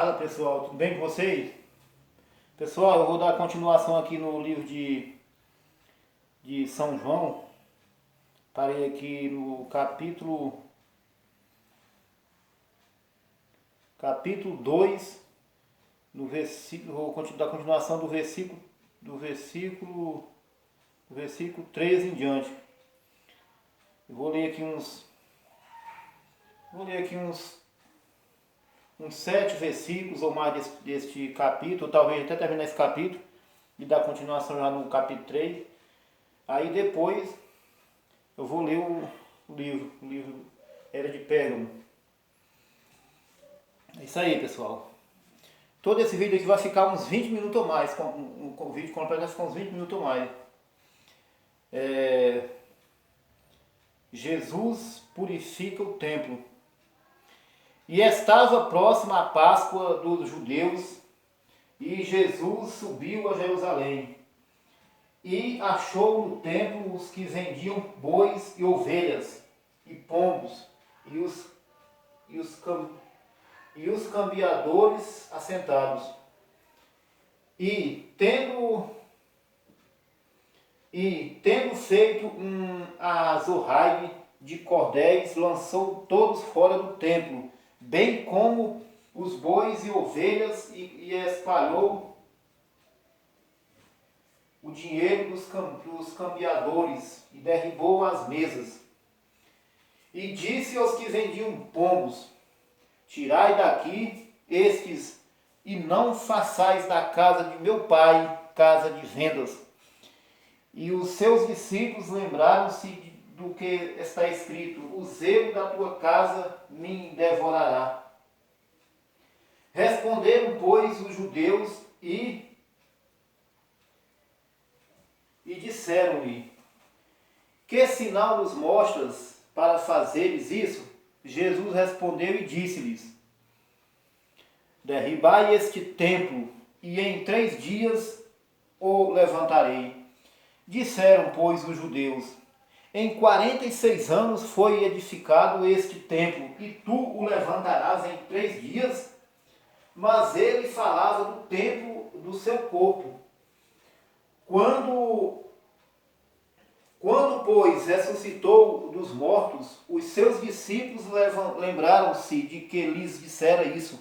Fala pessoal, tudo bem com vocês? Pessoal, eu vou dar continuação aqui no livro de São João. Parei aqui no capítulo 2, no versículo, dar continuação do versículo 13 em diante. Eu vou ler aqui uns 7 versículos ou mais deste capítulo, talvez até terminar esse capítulo e dar continuação já no capítulo 3. Aí depois eu vou ler o livro Era de Pérgamo. É isso aí, pessoal. Todo esse vídeo aqui vai ficar uns 20 minutos ou mais, o vídeo completo vai ficar uns 20 minutos ou mais. Jesus purifica o templo. E estava próxima a Páscoa dos judeus, e Jesus subiu a Jerusalém, e achou no templo os que vendiam bois e ovelhas, e pombos, e os cambiadores assentados. E tendo feito um azorrague de cordéis, lançou todos fora do templo, bem como os bois e ovelhas, e espalhou o dinheiro dos cambiadores, e derribou as mesas. E disse aos que vendiam pombos: tirai daqui estes, e não façais da casa de meu pai casa de vendas. E os seus discípulos lembraram-se do que está escrito: o zelo da tua casa me devorará. Responderam, pois, os judeus e disseram-lhe: que sinal nos mostras para fazeres isso? Jesus respondeu e disse-lhes: derribai este templo, e em 3 dias o levantarei. Disseram, pois, os judeus: em 46 anos foi edificado este templo, e tu o levantarás em 3 dias? Mas ele falava do templo do seu corpo. Quando, pois, ressuscitou dos mortos, os seus discípulos lembraram-se de que lhes dissera isso,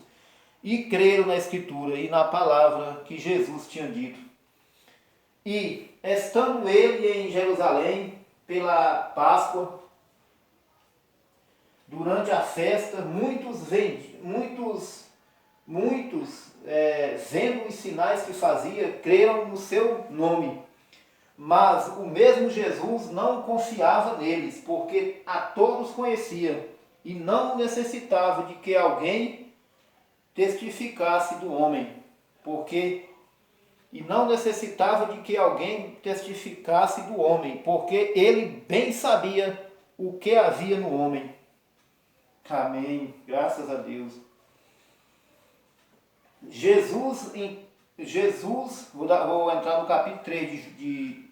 e creram na Escritura e na palavra que Jesus tinha dito. E, estando ele em Jerusalém pela Páscoa, durante a festa, muitos vendo os sinais que fazia, creram no seu nome. Mas o mesmo Jesus não confiava neles, porque a todos conhecia, e não necessitava de que alguém testificasse do homem, porque ele bem sabia o que havia no homem. Amém. Graças a Deus. Vou entrar no capítulo 3 de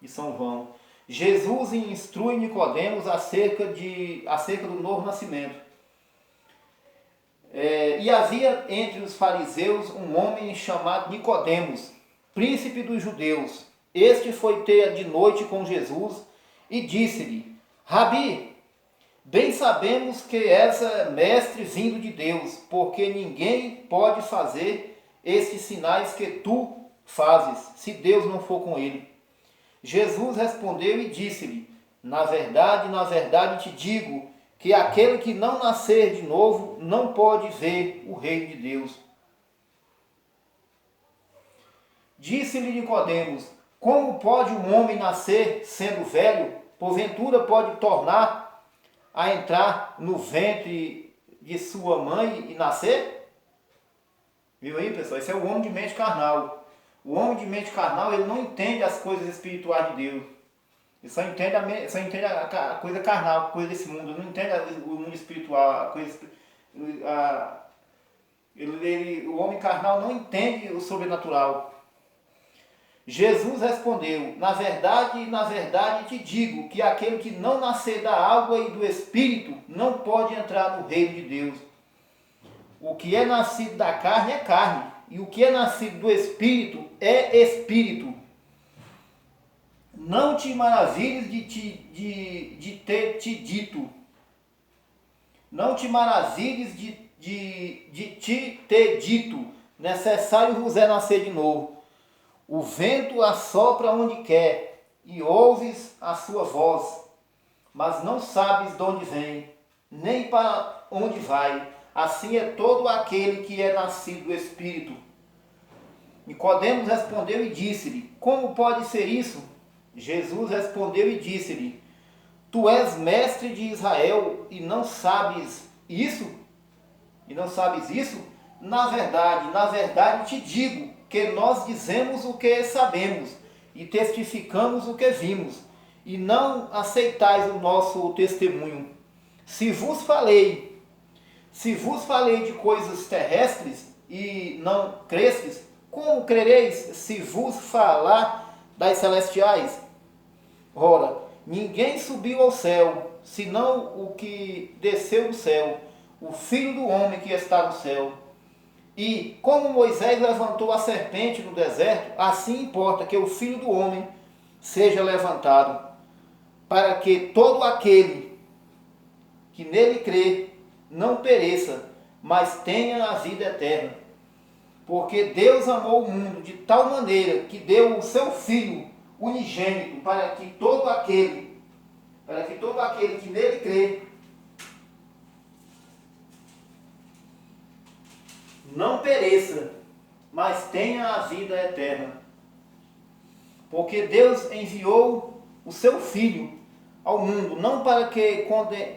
São João. Jesus instrui Nicodemos acerca do novo nascimento. E havia entre os fariseus um homem chamado Nicodemos, príncipe dos judeus. Este foi ter de noite com Jesus e disse-lhe: Rabi, bem sabemos que és mestre vindo de Deus, porque ninguém pode fazer estes sinais que tu fazes, se Deus não for com ele. Jesus respondeu e disse-lhe: na verdade te digo, que aquele que não nascer de novo não pode ver o reino de Deus. Disse-lhe Nicodemos: como pode um homem nascer sendo velho? Porventura pode tornar a entrar no ventre de sua mãe e nascer? Viu aí, pessoal? Esse é o homem de mente carnal. O homem de mente carnal, ele não entende as coisas espirituais de Deus. Ele só entende a coisa carnal, a coisa desse mundo. Ele não entende o mundo espiritual, o homem carnal não entende o sobrenatural. Jesus respondeu: na verdade te digo, que aquele que não nascer da água e do Espírito não pode entrar no reino de Deus. O que é nascido da carne é carne, e o que é nascido do Espírito é Espírito. Não te maravilhes de ter te dito. Não te maravilhes de te ter dito. Necessário vos é nascer de novo. O vento assopra onde quer, e ouves a sua voz, mas não sabes de onde vem, nem para onde vai. Assim é todo aquele que é nascido do Espírito. Nicodemos respondeu e disse-lhe: Como pode ser isso? Jesus respondeu e disse-lhe: Tu és mestre de Israel e não sabes isso? E não sabes isso? Na verdade te digo que nós dizemos o que sabemos e testificamos o que vimos, e não aceitais o nosso testemunho. Se vos falei de coisas terrestres e não crestes, como crereis se vos falar das celestiais? Ora, ninguém subiu ao céu, senão o que desceu do céu, o Filho do homem que está no céu. E como Moisés levantou a serpente no deserto, assim importa que o Filho do homem seja levantado, para que todo aquele que nele crê não pereça, mas tenha a vida eterna. Porque Deus amou o mundo de tal maneira que deu o seu Filho unigênito para que todo aquele que nele crê não pereça, mas tenha a vida eterna. Porque Deus enviou o seu Filho ao mundo, não para que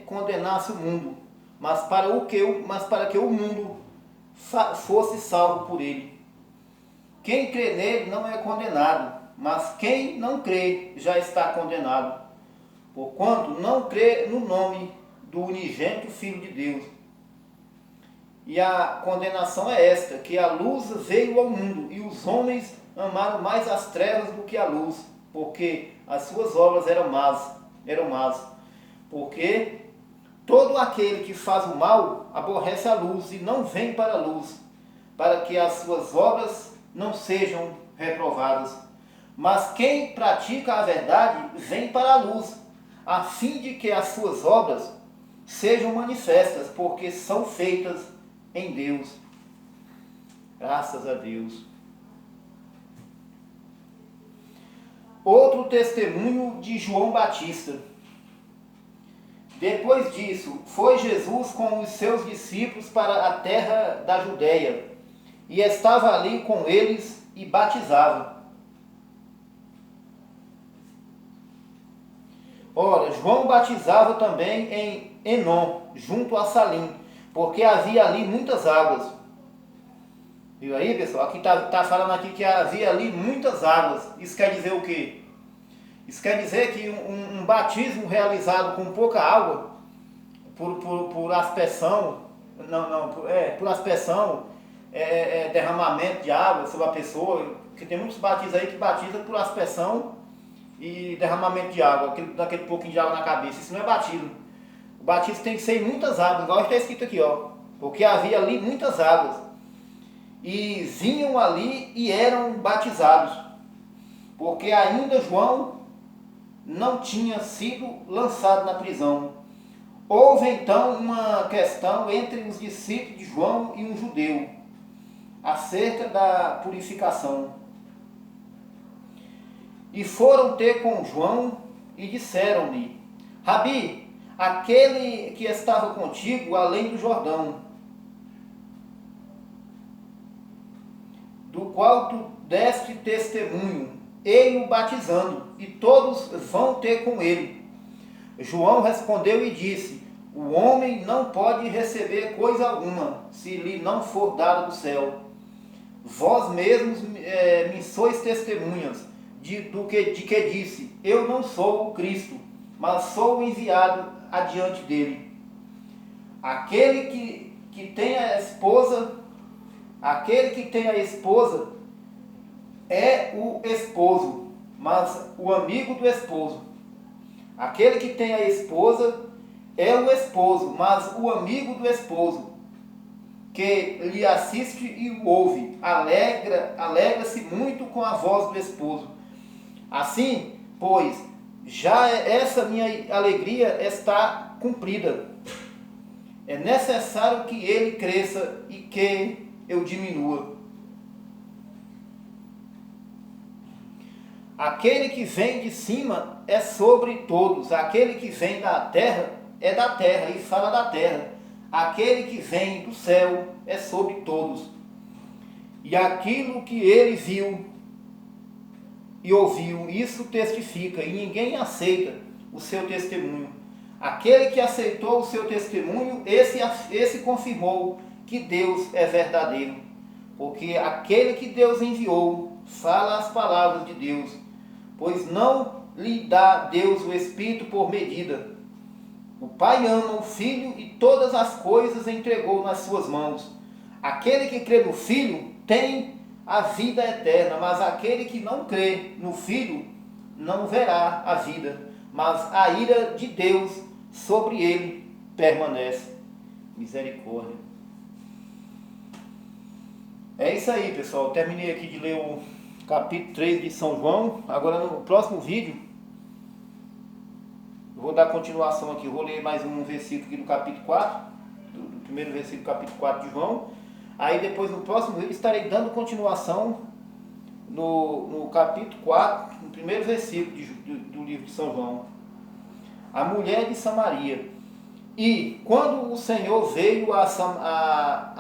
condenasse o mundo, mas para que o mundo fosse salvo por ele. Quem crê nele não é condenado, mas quem não crê já está condenado, porquanto não crê no nome do unigênito Filho de Deus. E a condenação é esta, que a luz veio ao mundo, e os homens amaram mais as trevas do que a luz, porque as suas obras eram más. Porque todo aquele que faz o mal aborrece a luz e não vem para a luz, para que as suas obras não sejam reprovadas. Mas quem pratica a verdade vem para a luz, a fim de que as suas obras sejam manifestas, porque são feitas em Deus. Graças a Deus. Outro testemunho de João Batista. Depois disso, foi Jesus com os seus discípulos para a terra da Judéia, e estava ali com eles e batizava. Ora, João batizava também em Enom, junto a Salim, porque havia ali muitas águas. Viu aí, pessoal? Aqui está falando aqui que havia ali muitas águas. Isso quer dizer o quê? Isso quer dizer que um batismo realizado com pouca água, por aspersão, por aspersão, derramamento de água sobre a pessoa, que tem muitos batismos aí que batizam por aspersão e derramamento de água, daquele pouquinho de água na cabeça. Isso não é batismo. O batismo tem que ser em muitas águas, igual está escrito aqui, ó. Porque havia ali muitas águas. E vinham ali e eram batizados. Porque ainda João não tinha sido lançado na prisão. Houve então uma questão entre os discípulos de João e um judeu, acerca da purificação. E foram ter com João e disseram-lhe: Rabi, aquele que estava contigo além do Jordão, do qual tu deste testemunho, ele o batizando, e todos vão ter com ele. João respondeu e disse: O homem não pode receber coisa alguma, se lhe não for dado do céu. Vós mesmos me sois testemunhas de que disse: Eu não sou o Cristo, mas sou o enviado adiante dele. Aquele que tem a esposa é o esposo, mas o amigo do esposo. Aquele que tem a esposa é o esposo, mas o amigo do esposo. que lhe assiste e o ouve, alegra-se muito com a voz do esposo. Assim, pois, já essa minha alegria está cumprida. É necessário que ele cresça e que eu diminua. Aquele que vem de cima é sobre todos, aquele que vem da terra é da terra e fala da terra. Aquele que vem do céu é sobre todos. E aquilo que ele viu e ouviu, isso testifica, e ninguém aceita o seu testemunho. Aquele que aceitou o seu testemunho, esse confirmou que Deus é verdadeiro. Porque aquele que Deus enviou fala as palavras de Deus, pois não lhe dá Deus o Espírito por medida. O Pai ama o Filho e todas as coisas entregou nas suas mãos. Aquele que crê no Filho tem a vida eterna, mas aquele que não crê no Filho não verá a vida, mas a ira de Deus sobre ele permanece. Misericórdia. É isso aí, pessoal. Eu terminei aqui de ler o capítulo 3 de São João. Agora no próximo vídeo vou dar continuação aqui, vou ler mais um versículo aqui do capítulo 4, do primeiro versículo do capítulo 4 de João. Aí depois no próximo vídeo estarei dando continuação no capítulo 4, no primeiro versículo do livro de São João. A mulher de Samaria. E quando o Senhor veio a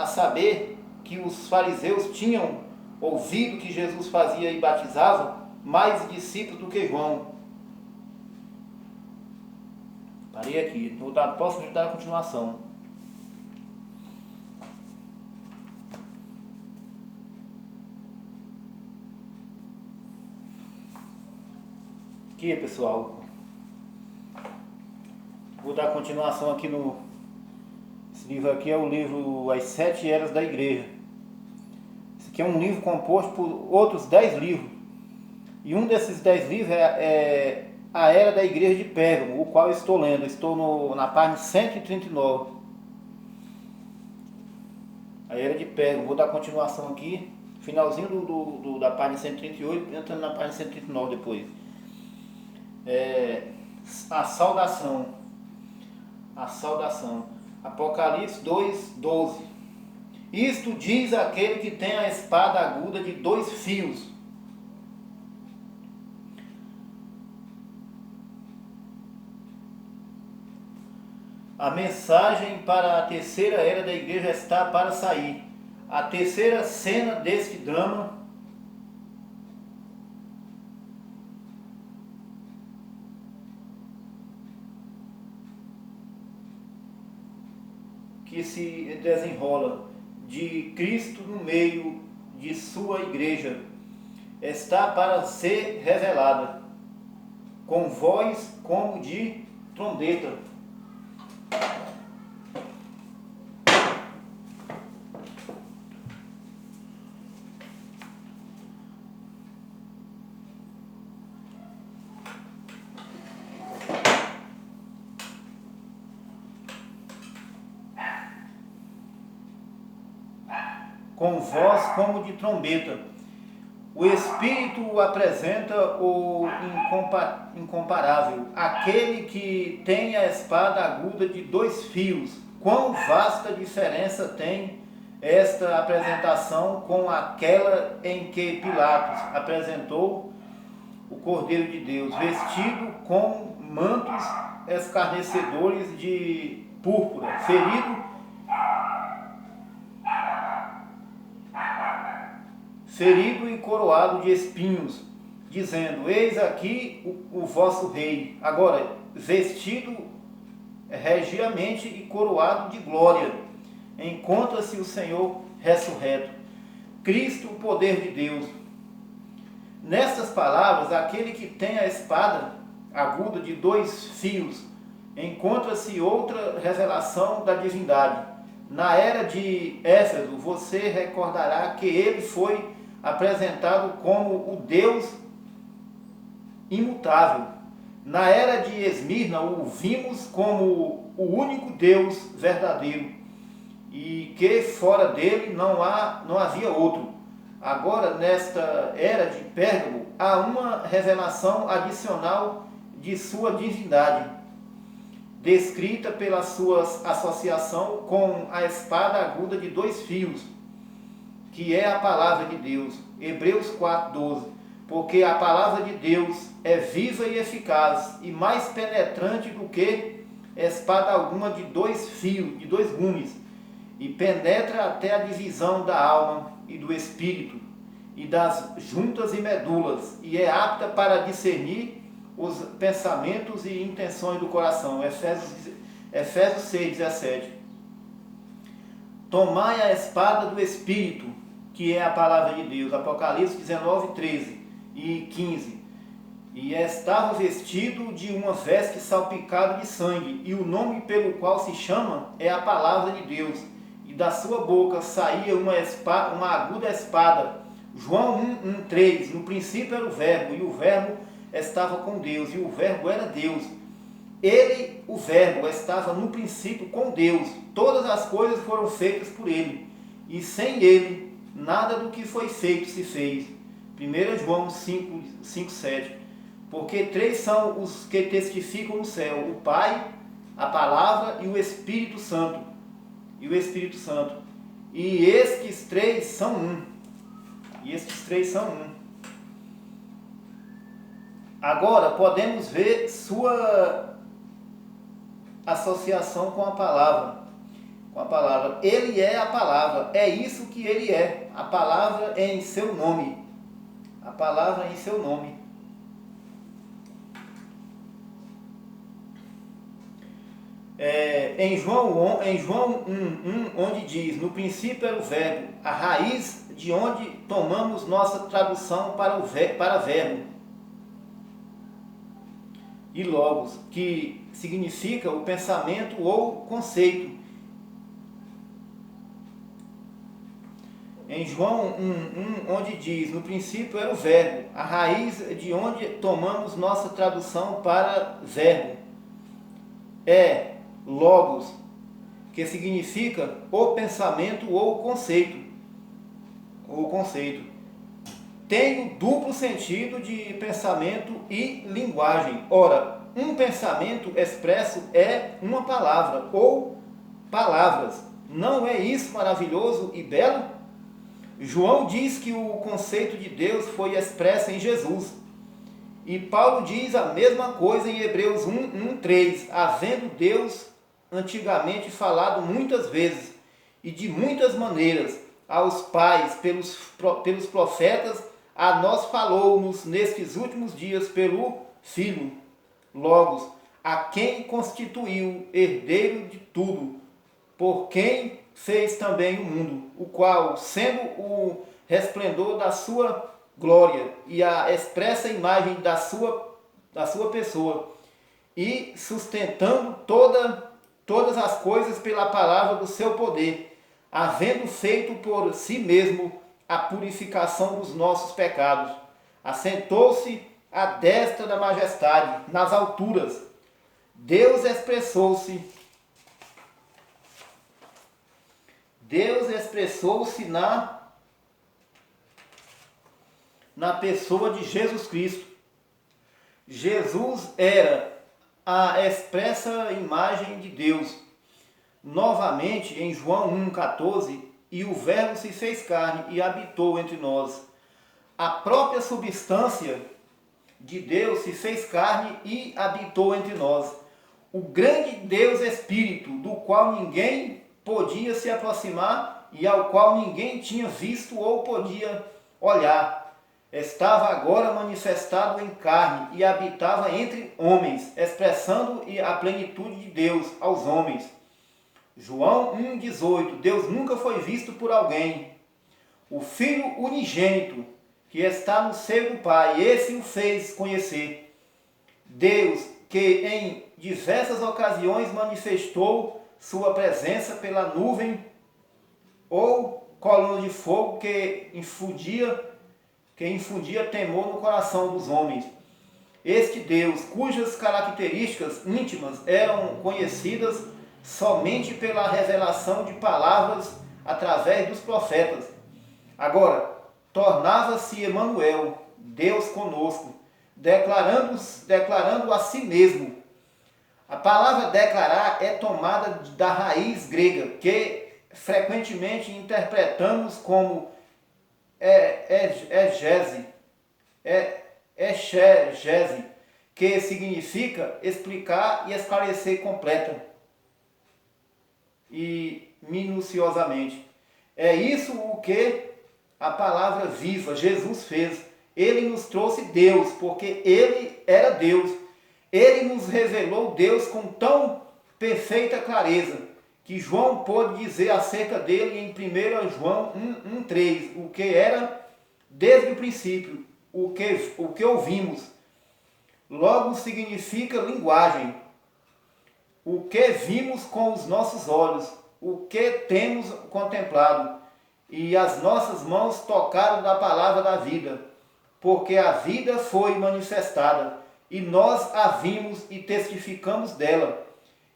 saber que os fariseus tinham ouvido que Jesus fazia e batizava mais discípulos do que João. Parei aqui, posso dar a continuação. Aqui, pessoal, vou dar continuação aqui no... Esse livro aqui é o livro As 7 Eras da Igreja. Esse aqui é um livro composto por outros 10 livros. E um desses 10 livros é a Era da Igreja de Pérgamo, o qual eu estou lendo. Estou na página 139. A Era de Pérgamo. Vou dar continuação aqui. Finalzinho da página 138, entrando na página 139 depois. A saudação. A saudação. Apocalipse 2:12. Isto diz aquele que tem a espada aguda de 2 fios. A mensagem para a terceira era da igreja está para sair. A terceira cena deste drama que se desenrola de Cristo no meio de sua igreja está para ser revelada com voz como de trombeta. Com voz como de trombeta. O Espírito apresenta o incomparável, aquele que tem a espada aguda de 2 fios. Quão vasta diferença tem esta apresentação com aquela em que Pilatos apresentou o Cordeiro de Deus, vestido com mantos escarnecedores de púrpura, ferido e coroado de espinhos, dizendo: eis aqui o vosso rei. Agora, vestido regiamente e coroado de glória, encontra-se o Senhor ressurreto, Cristo, o poder de Deus. Nestas palavras, aquele que tem a espada aguda de 2 fios, encontra-se outra revelação da divindade. Na era de Éfeso, você recordará que ele foi apresentado como o Deus imutável. Na era de Esmirna, o vimos como o único Deus verdadeiro. e que fora dele não havia outro. Agora, nesta era de Pérgamo, há uma revelação adicional de sua divindade, descrita pela sua associação com a espada aguda de dois fios, que é a palavra de Deus. Hebreus 4:12. Porque a palavra de Deus é viva e eficaz, e mais penetrante do que espada alguma de dois fios, de dois gumes, e penetra até a divisão da alma e do espírito, e das juntas e medulas, e é apta para discernir os pensamentos e intenções do coração. Efésios 6:17. Tomai a espada do Espírito, que é a palavra de Deus. Apocalipse 19:13 e 15. E estava vestido de uma veste salpicada de sangue, e o nome pelo qual se chama é a palavra de Deus. E da sua boca saía uma aguda espada. João 1:3. No princípio era o Verbo, e o Verbo estava com Deus, e o Verbo era Deus. Ele, o Verbo, estava no princípio com Deus. Todas as coisas foram feitas por ele, e sem ele nada do que foi feito se fez. 1 João 5:7. Porque três são os que testificam no céu: o Pai, a Palavra e o Espírito Santo. E estes três são um. Agora podemos ver sua associação com a palavra. Ele é a palavra. É isso que ele é. A palavra é em seu nome. Em João 1:1, onde diz: no princípio era o Verbo, a raiz de onde tomamos nossa tradução para verbo, e logos, que significa o pensamento ou conceito. Em João 1:1, onde diz: no princípio era o Verbo, a raiz de onde tomamos nossa tradução para verbo, é logos, que significa o pensamento ou conceito. Tem o duplo sentido de pensamento e linguagem. Ora, um pensamento expresso é uma palavra ou palavras. Não é isso maravilhoso e belo? João diz que o conceito de Deus foi expresso em Jesus. E Paulo diz a mesma coisa em Hebreus 1:3. Havendo Deus antigamente falado muitas vezes e de muitas maneiras aos pais pelos profetas, a nós falou-nos nestes últimos dias pelo Filho, Logos, a quem constituiu herdeiro de tudo, por quem fez também o mundo, o qual, sendo o resplendor da sua glória e a expressa imagem da sua pessoa, e sustentando todas as coisas pela palavra do seu poder, havendo feito por si mesmo a purificação dos nossos pecados, assentou-se à destra da majestade, nas alturas. Deus expressou-se na pessoa de Jesus Cristo. Jesus era a expressa imagem de Deus. Novamente, em João 1:14, e o Verbo se fez carne e habitou entre nós. A própria substância de Deus se fez carne e habitou entre nós. O grande Deus Espírito, do qual ninguém podia se aproximar e ao qual ninguém tinha visto ou podia olhar, estava agora manifestado em carne e habitava entre homens, expressando a plenitude de Deus aos homens. João 1:18. Deus nunca foi visto por alguém. O Filho unigênito, que está no seio do Pai, esse o fez conhecer. Deus, que em diversas ocasiões manifestou sua presença pela nuvem ou coluna de fogo que infundia temor no coração dos homens. Este Deus, cujas características íntimas eram conhecidas somente pela revelação de palavras através dos profetas. Agora, tornava-se Emanuel, Deus conosco, declarando a si mesmo. A palavra declarar é tomada da raiz grega, que frequentemente interpretamos como exegese, que significa explicar e esclarecer completa e minuciosamente. É isso o que a palavra viva Jesus fez. Ele nos trouxe Deus, porque Ele era Deus. Ele nos revelou Deus com tão perfeita clareza, que João pôde dizer acerca dele em 1 João 1,3, o que era desde o princípio, o que ouvimos. Logo significa linguagem. O que vimos com os nossos olhos, o que temos contemplado, e as nossas mãos tocaram da palavra da vida, porque a vida foi manifestada, e nós a vimos e testificamos dela,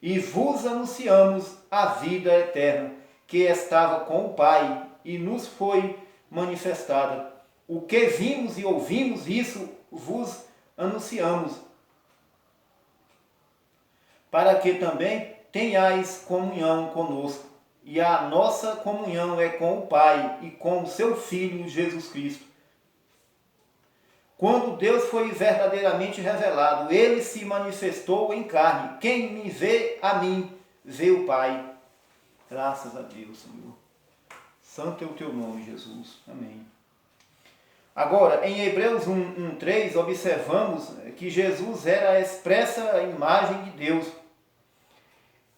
e vos anunciamos a vida eterna, que estava com o Pai, e nos foi manifestada. O que vimos e ouvimos, isso vos anunciamos, para que também tenhais comunhão conosco. E a nossa comunhão é com o Pai e com o seu Filho Jesus Cristo. Quando Deus foi verdadeiramente revelado, Ele se manifestou em carne. Quem me vê a mim, vê o Pai. Graças a Deus, Senhor. Santo é o teu nome, Jesus. Amém. Agora, em Hebreus 1:3, observamos que Jesus era a expressa imagem de Deus.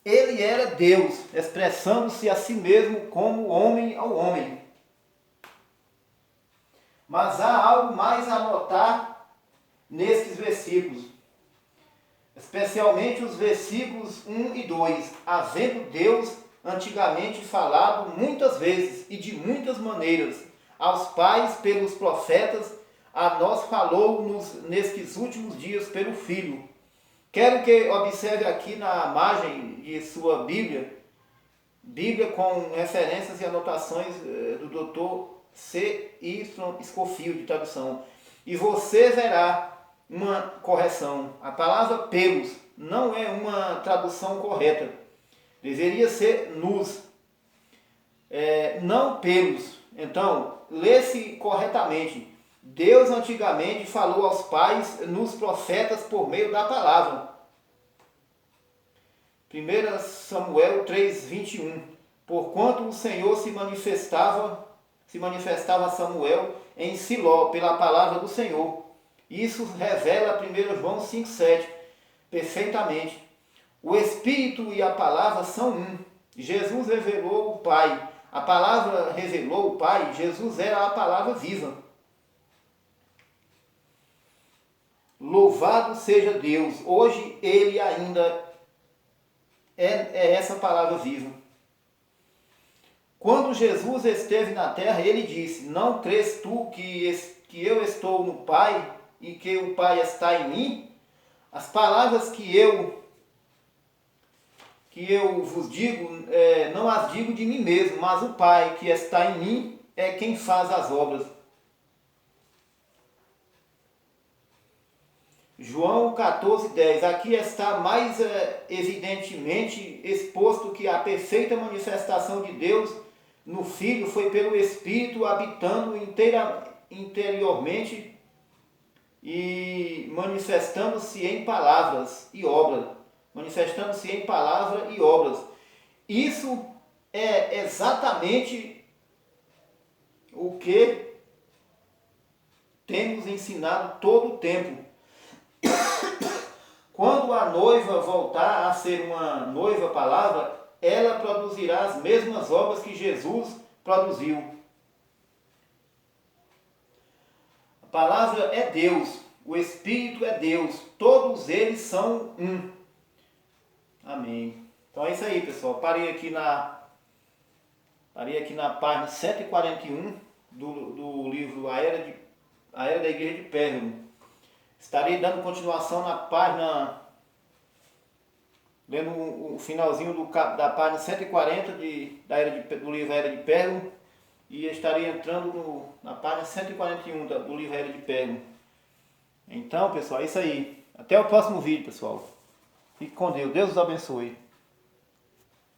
Ele era Deus, expressando-se a si mesmo como homem ao homem. Mas há algo mais a notar nestes versículos, especialmente os versículos 1 e 2. Havendo Deus antigamente falado muitas vezes e de muitas maneiras aos pais pelos profetas, a nós falou-nos nestes últimos dias pelo Filho. Quero que observe aqui na margem de sua Bíblia com referências e anotações do Dr. C.Y. Scofield, de tradução. E você verá uma correção. A palavra pelos não é uma tradução correta. Deveria ser nos. Não pelos. Então, lê-se corretamente. Deus antigamente falou aos pais nos profetas por meio da palavra. 1 Samuel 3:21. Porquanto o Senhor se manifestava a Samuel em Siló pela palavra do Senhor. Isso revela 1 João 5:7 perfeitamente. O Espírito e a palavra são um. Jesus revelou o Pai. A palavra revelou o Pai. Jesus era a palavra viva. Louvado seja Deus. Hoje Ele ainda é essa palavra viva. Quando Jesus esteve na terra, Ele disse: não crês tu que eu estou no Pai e que o Pai está em mim? As palavras que eu vos digo, não as digo de mim mesmo, mas o Pai que está em mim é quem faz as obras. João 14:10. Aqui está mais evidentemente exposto que a perfeita manifestação de Deus no Filho foi pelo Espírito habitando interiormente e manifestando-se em palavras e obras. Manifestando-se em palavra e obras. Isso é exatamente o que temos ensinado todo o tempo. Quando a noiva voltar a ser uma noiva palavra, ela produzirá as mesmas obras que Jesus produziu. A palavra é Deus, o Espírito é Deus, todos eles são um. Amém. Então é isso aí, pessoal. Parei aqui na página 141 do livro A Era da Igreja de Pérgamo. Estarei dando continuação na página lendo o finalzinho da página 140 do livro Era de Pérgamo, e estarei entrando na página 141 do livro Era de Pérgamo. Então, pessoal, é isso aí. Até o próximo vídeo, pessoal. Fique com Deus. Deus os abençoe.